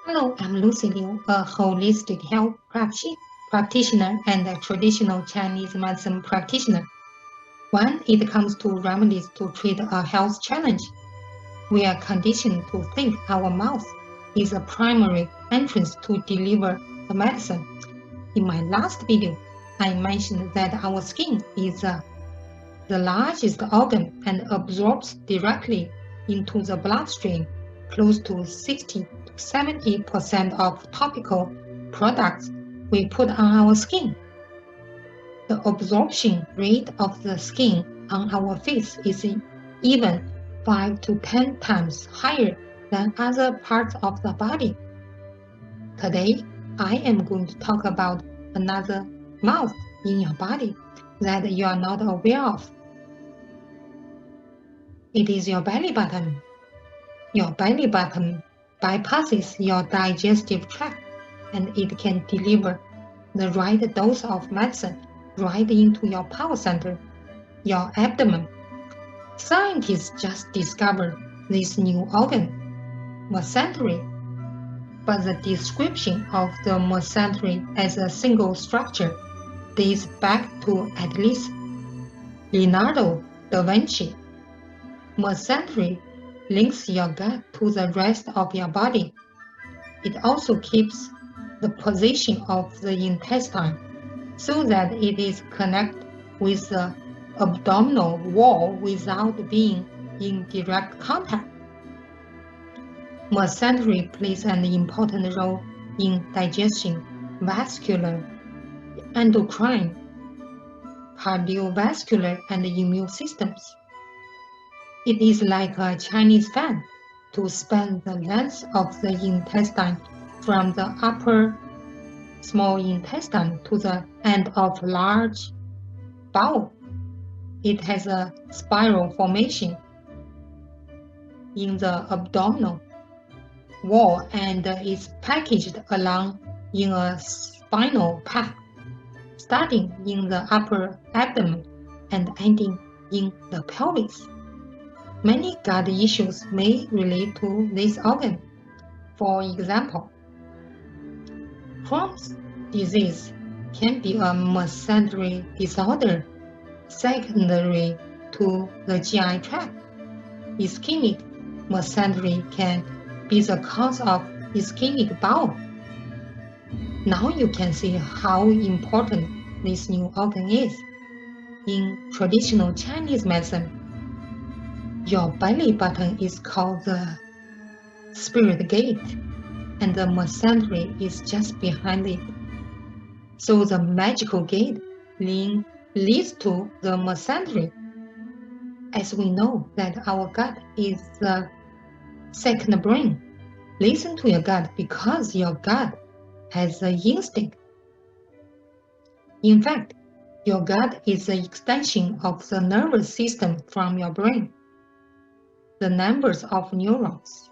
Hello, I'm Lucy Liu, a holistic health practitioner and a traditional Chinese medicine practitioner. When it comes to remedies to treat a health challenge, we are conditioned to think our mouth is a primary entrance to deliver the medicine. In my last video, I mentioned that our skin is the largest organ and absorbs directly into the bloodstream close to 60 to 70% of topical products we put on our skin. The absorption rate of the skin on our face is even 5 to 10 times higher than other parts of the body. Today, I am going to talk about another mouth in your body that you are not aware of. It is your belly button. Your belly button bypasses your digestive tract and it can deliver the right dose of medicine right into your power center, your abdomen. Scientists just discovered this new organ, mesentery, but the description of the mesentery as a single structure dates back to at least Leonardo da Vinci. Mesentery links your gut to the rest of your body. It also keeps the position of the intestine so that it is connected with the abdominal wall without being in direct contact. Mesentery plays an important role in digestion, vascular, endocrine, cardiovascular, and immune systems. It is like a Chinese fan to span the length of the intestine from the upper small intestine to the end of large bowel. It has a spiral formation in the abdominal wall and is packaged along in a spinal path, starting in the upper abdomen and ending in the pelvis. Many gut issues may relate to this organ. For example, Crohn's disease can be a mesentery disorder secondary to the GI tract. Ischemic mesentery can be the cause of ischemic bowel. Now you can see how important this new organ is. In traditional Chinese medicine, your belly button is called the spirit gate, and the mesentery is just behind it. So the magical gate leads to the mesentery. As we know that our gut is the second brain, listen to your gut because your gut has the instinct. In fact, your gut is the extension of the nervous system from your brain, the numbers of neurons.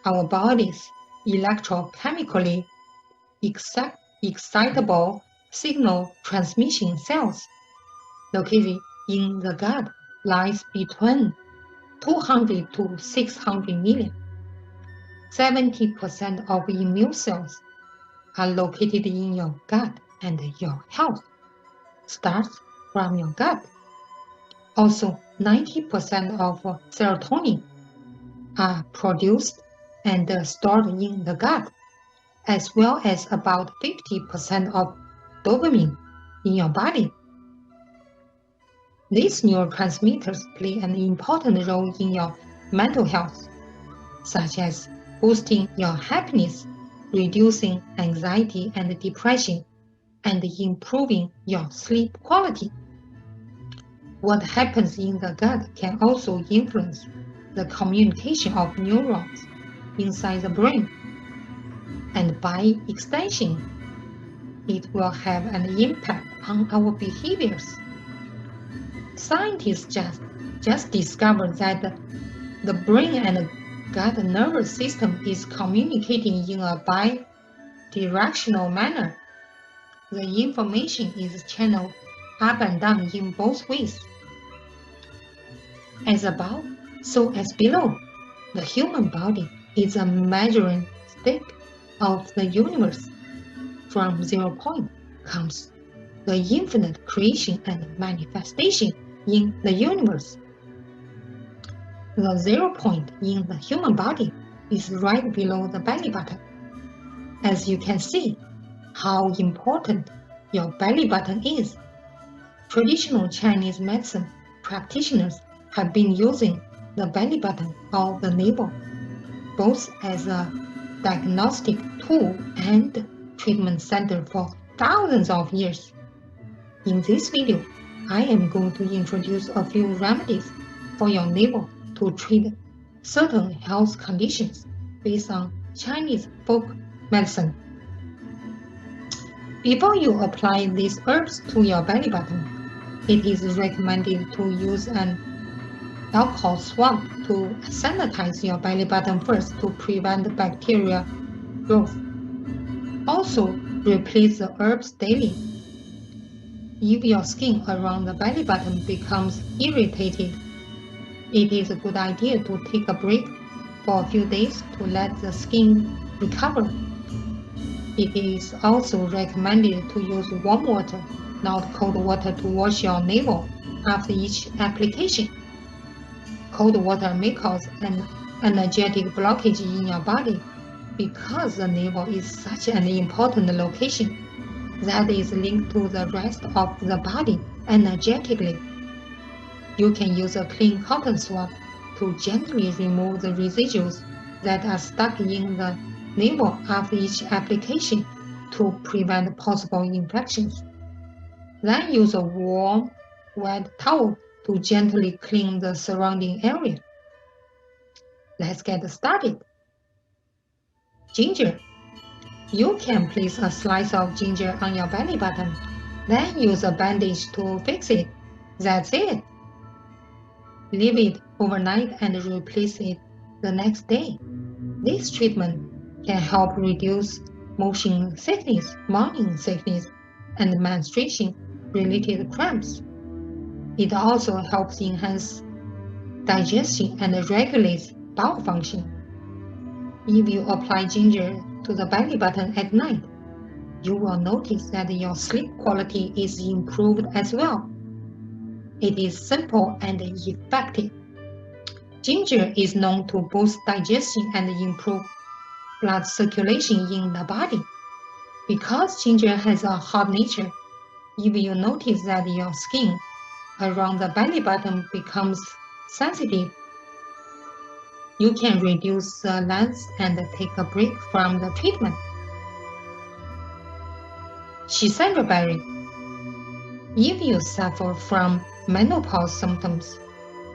Our body's electrochemically excitable signal transmission cells located in the gut lies between 200 to 600 million. 70% of immune cells are located in your gut, and your health starts from your gut. Also, 90% of serotonin are produced and stored in the gut, as well as about 50% of dopamine in your body. These neurotransmitters play an important role in your mental health, such as boosting your happiness, reducing anxiety and depression, and improving your sleep quality. What happens in the gut can also influence the communication of neurons inside the brain, and by extension, it will have an impact on our behaviors. Scientists just discovered that the brain and gut nervous system is communicating in a bi-directional manner. The information is channeled up and down in both ways. As above, so as below. The human body is a measuring diagnostic of the universe. From 0 point comes the infinite creation and manifestation in the universe. The 0 point in the human body is right below the belly button. As you can see how important your belly button is. Traditional Chinese medicine practitioners have been using the belly button or the navel both as a diagnostic tool and treatment center for thousands of years. In this video, I am going to introduce a few remedies for your navel to treat certain health conditions based on Chinese folk medicine. Before you apply these herbs to your belly button, it is recommended to use an alcohol swab to sanitize your belly button first to prevent bacteria growth. Also, replace the herbs daily. If your skin around the belly button becomes irritated, it is a good idea to take a break for a few days to let the skin recover. It is also recommended to use warm water, not cold water, to wash your navel after each application. Cold water may cause an energetic blockage in your body because the navel is such an important location that is linked to the rest of the body energetically. You can use a clean cotton swab to gently remove the residues that are stuck in the navel after each application to prevent possible infections. Then use a warm, wet towel to gently clean the surrounding area. Let's get started. Ginger. You can place a slice of ginger on your belly button, then use a bandage to fix it. That's it. Leave it overnight and replace it the next day. This treatment can help reduce motion sickness, morning sickness, and menstruation-related cramps. It also helps enhance digestion and regulates bowel function. If you apply ginger to the belly button at night, you will notice that your sleep quality is improved as well. It is simple and effective. Ginger is known to boost digestion and improve blood circulation in the body. Because ginger has a hot nature, if you notice that your skin around the belly button becomes sensitive, you can reduce the length and take a break from the treatment. Shizandra berry. If you suffer from menopause symptoms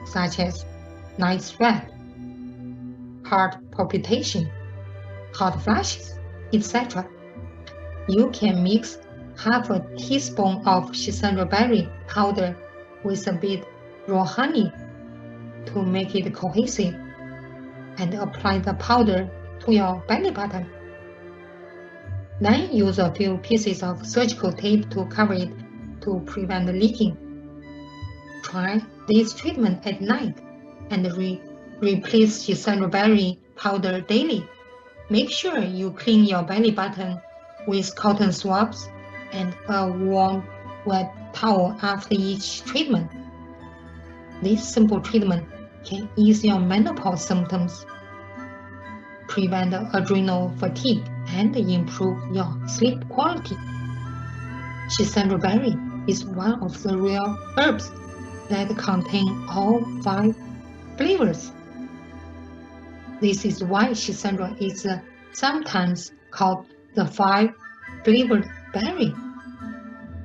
such as night sweat, heart palpitation, hot flashes, etc., you can mix half a teaspoon of Shizandra berry powder with a bit raw honey to make it cohesive and apply the powder to your belly button. Then use a few pieces of surgical tape to cover it to prevent leaking. Try this treatment at night and replace Shizandra berry powder daily. Make sure you clean your belly button with cotton swabs and a warm, wet towel after each treatment. This simple treatment can ease your menopause symptoms, prevent adrenal fatigue, and improve your sleep quality. Shizandra berry is one of the rare herbs that contain all 5 flavors. This is why Shizandra is sometimes called the 5-flavored berry.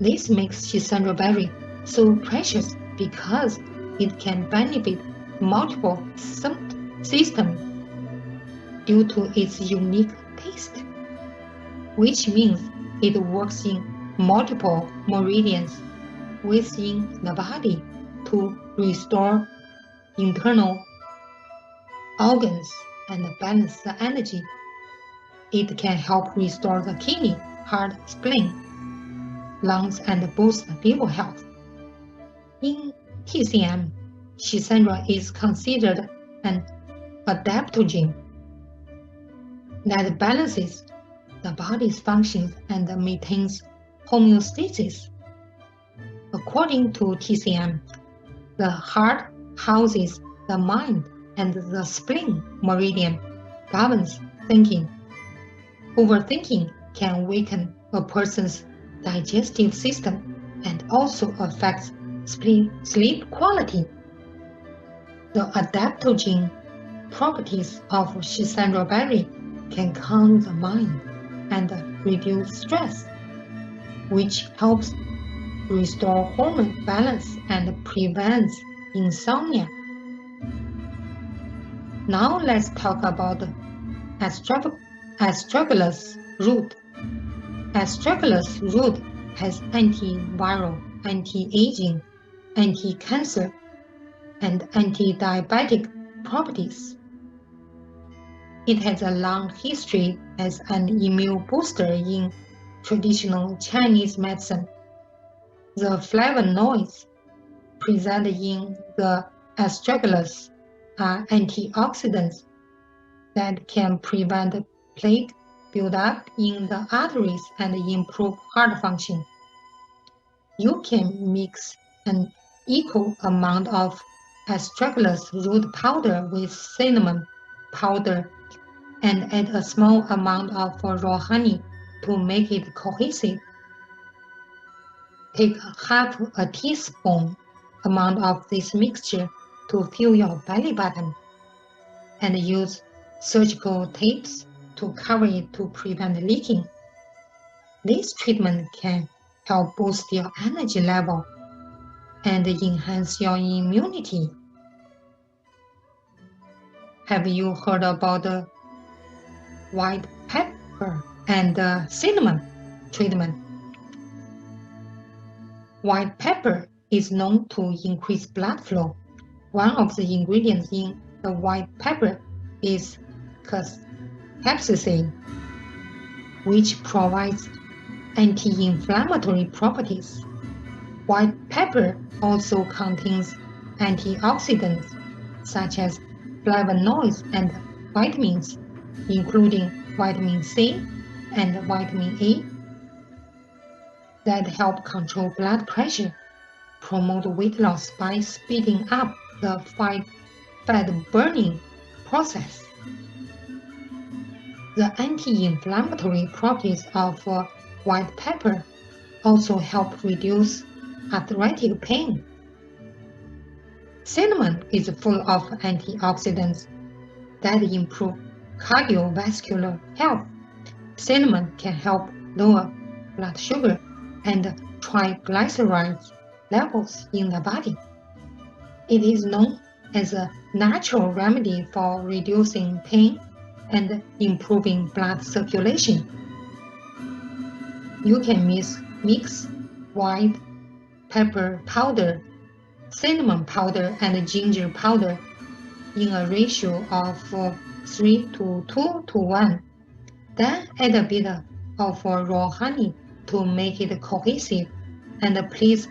This makes Shizandra berry so precious because it can benefit multiple systems due to its unique taste, which means it works in multiple meridians within the body to restore internal organs and balance the energy. It can help restore the kidney, heart, spleen, lungs, and boost liver health. In TCM, Shizandra is considered an adaptogen. that balances the body's functions and maintains homeostasis. According to TCM, the heart houses the mind and the spleen meridian governs thinking. Overthinking can weaken a person's digestive system and also affects sleep quality. The adaptogen properties of Shizandra berry can calm the mind and reduce stress, which helps restore hormone balance and prevents insomnia. Now let's talk about Astragalus root. Astragalus root has antiviral, anti-aging, anti-cancer, and anti-diabetic properties. It has a long history as an immune booster in traditional Chinese medicine. The flavonoids present in the astragalus are antioxidants that can prevent plaque buildup in the arteries and improve heart function. You can mix an equal amount of astragalus root powder with cinnamon powder and add a small amount of raw honey to make it cohesive. Take half a teaspoon amount of this mixture to fill your belly button and use surgical tapes to cover it to prevent leaking. This treatment can help boost your energy level and enhance your immunity. Have you heard about the white pepper and cinnamon treatment? White pepper is known to increase blood flow. One of the ingredients in the white pepper is capsaicin, which provides anti-inflammatory properties. White pepper also contains antioxidants such as flavonoids and vitamins, including vitamin C and vitamin A, that help control blood pressure, promote weight loss by speeding up the fat burning process. The anti-inflammatory properties of white pepper also help reduce arthritic pain. Cinnamon is full of antioxidants that improve cardiovascular health. Cinnamon can help lower blood sugar and triglycerides levels in the body. It is known as a natural remedy for reducing pain and improving blood circulation. You can mix white pepper powder, cinnamon powder, and ginger powder in a ratio of 3 to 2 to 1. Then add a bit of raw honey to make it cohesive, and place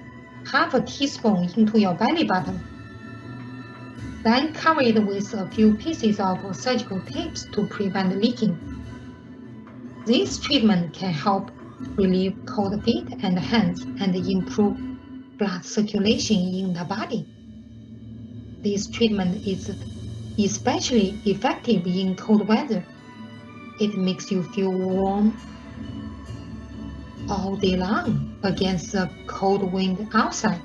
half a teaspoon into your belly button. Then cover it with a few pieces of surgical tapes to prevent leaking. This treatment can help relieve cold feet and hands and improve blood circulation in the body. This treatment is especially effective in cold weather. It makes you feel warm all day long against the cold wind outside.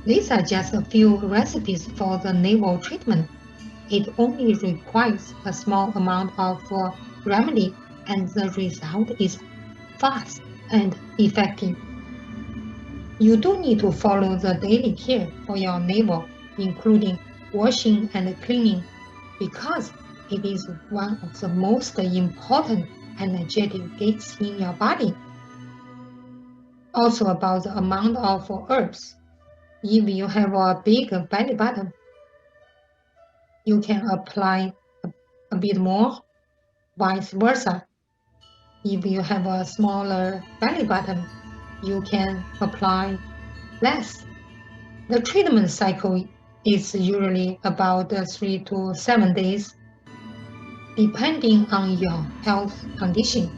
These are just a few recipes for the navel treatment. It only requires a small amount of remedy, and the result is fast and effective. You do need to follow the daily care for your navel, including washing and cleaning, because it is one of the most important energetic gates in your body. Also about the amount of herbs. If you have a big belly button, you can apply a bit more, vice versa. If you have a smaller belly button, you can apply less. The treatment cycle is usually about 3 to 7 days. depending on your health condition.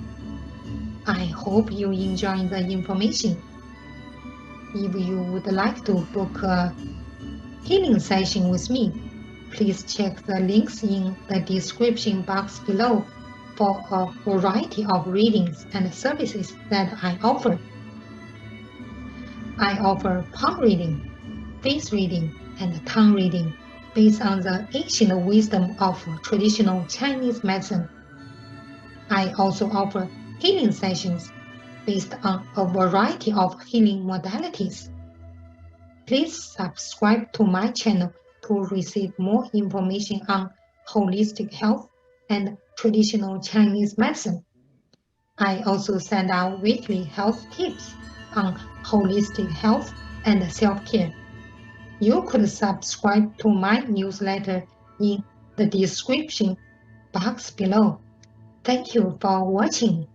I hope you enjoy the information. If you would like to book a healing session with me, please check the links in the description box below for a variety of readings and services that I offer. I offer palm reading, face reading, and tongue reading based on the ancient wisdom of traditional Chinese medicine. I also offer healing sessions based on a variety of healing modalities. Please subscribe to my channel to receive more information on holistic health and traditional Chinese medicine. I also send out weekly health tips on holistic health and self-care. You could subscribe to my newsletter in the description box below. Thank you for watching.